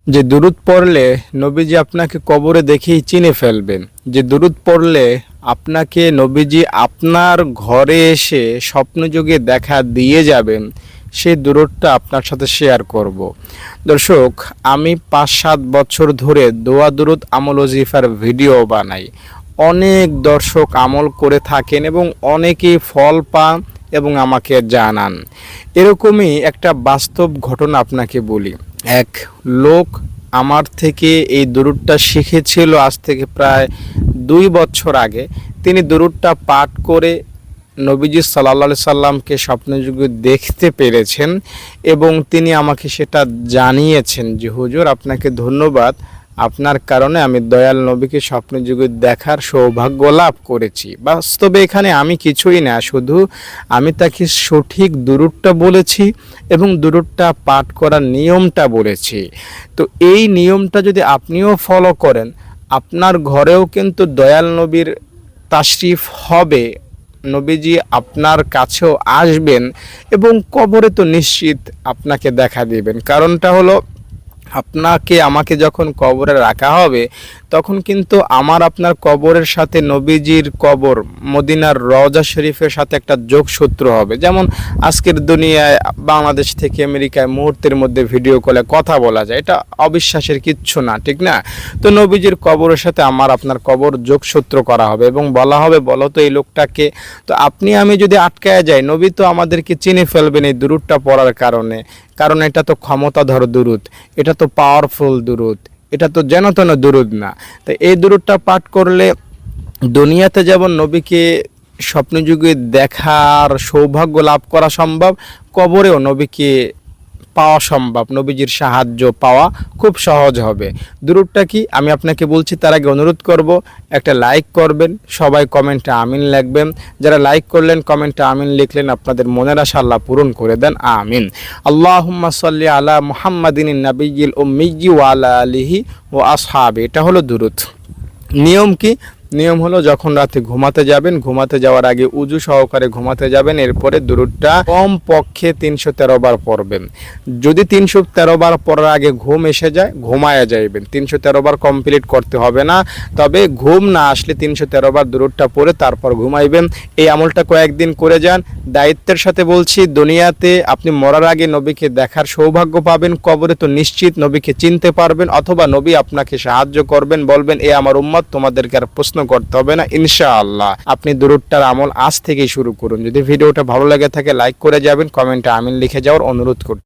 যে দুরূদ পড়লে নবীজি আপনাকে কবরে দেখেই চিনে ফেলবেন, যে দুরূদ পড়লে আপনাকে নবীজি আপনার ঘরে এসে স্বপ্নযোগে দেখা দিয়ে যাবেন, সেই দুরূদটা আপনার সাথে শেয়ার করব। দর্শক, আমি 5-7 বছর ধরে দোয়া দুরূদ আমল ওজিফার ভিডিও বানাই। অনেক দর্শক আমল করে থাকেন এবং অনেকেই ফল পান এবং আমাকে জানান। এরকমই একটা বাস্তব ঘটনা আপনাকে বলি। এক লোক আমার থেকে এই দুরূদটা শিখেছিল আজ থেকে প্রায় 2 বছর আগে। তিনি দুরূদটা পাঠ করে নবীজি সাল্লাল্লাহু আলাইহি সাল্লামকে স্বপ্নযোগে দেখতে পেরেছেন এবং তিনি আমাকে সেটা জানিয়েছেন যে হুজুর, আপনাকে ধন্যবাদ, আপনার কারণে আমি দয়াল নবীকে স্বপ্নযোগে দেখার সৌভাগ্য লাভ করেছি। বাস্তবে এখানে আমি কিছুই না, শুধু আমি তাকে সঠিক দুরূদটা বলেছি এবং দুরূদটা পাঠ করার নিয়মটা বলেছি। তো এই নিয়মটা যদি আপনিও ফলো করেন, আপনার ঘরেও কিন্তু দয়াল নবীর তাশরিফ হবে, নবীজি আপনার কাছেও আসবেন এবং কবরে তো নিশ্চিত আপনাকে দেখা দিবেন। কারণটা হলো, আপনাকে আমাকে যখন কবরে রাখা হবে তখন কিন্তু আমার আপনার কবরের সাথে নবীজির কবর মদিনার রওজা শরীফের সাথে একটা যোগসূত্র হবে। যেমন আজকের দুনিয়ায় বাংলাদেশ থেকে আমেরিকায় মুহূর্তের মধ্যে ভিডিও কলে কথা বলা যায়, এটা অবিশ্বাসের কিচ্ছু না, ঠিক না? তো নবীজির কবরের সাথে আমার আপনার কবর যোগসূত্র করা হবে এবং বলা হবে, বলো তো এই লোকটাকে। তো আপনি আমি যদি আটকায় যাই, নবী তো আমাদেরকে চিনে ফেলবেন এই দুরূদটা পড়ার কারণে। কারণ এটা তো ক্ষমতাধর দুরূদ, এটা তো পাওয়ারফুল দুরূদ, এটা তো যেন তেন দুরূদ না। তো এই দুরূদটা পাঠ করলে দুনিয়াতে যেমন নবীকে স্বপ্নযুগে দেখার সৌভাগ্য লাভ করা সম্ভব, কবরেও নবীকে পাওয়া সম্ভব, নবীজির সাহায্য পাওয়া খুব সহজ হবে। দুরূদটা কি আমি আপনাকে বলছি, তার আগে অনুরোধ করব একটা লাইক করবেন, সবাই কমেন্টে আমিন লিখবেন। যারা লাইক করলেন, কমেন্টে আমিন লিখলেন, আপনাদের মনের আশা আল্লাহ পূরণ করে দেন, আমিন। আল্লাহুম্মা সাল্লি আলা মুহাম্মাদিন নাবিয়্যিল উম্মিয়্যি ওয়া আলা আলিহি ওয়া আসহাবি। এটা হলো দুরূদ। নিয়ম কি? নিয়ম হলো, যখন রাতে ঘুমাতে যাবেন, ঘুমাতে যাওয়ার আগে উজু সহকারে ঘুমাতে যাবেন, এরপরে দুরূদটা কম পক্ষে 313 বার পড়বেন। যদি 313 বার পড়ার আগে ঘুম এসে যায়, ঘুমায়া যাইবেন। 313 বার কমপ্লিট করতে হবে না, তবে ঘুম না আসলে 313 বার দুরূদটা পড়ে তারপর ঘুমাইবেন। এই আমলটা কয়েকদিন করে যান। দায়িত্বের সাথে বলছি, দুনিয়াতে আপনি মরার আগে নবীকে দেখার সৌভাগ্য পাবেন, কবরে তো নিশ্চিত নবীকে চিনতে পারবেন, অথবা নবী আপনাকে সাহায্য করবেন, বলবেন এ আমার উম্মত, তোমাদেরকে আর প্রশ্ন করতে হবে না ইনশাআল্লাহ। আপনি দুরূদটার আমল আজ থেকেই শুরু করুন। যদি ভিডিওটা ভালো লেগে থাকে লাইক করে যাবেন, কমেন্টে আমিন লিখে যাওয়ার অনুরোধ করুন।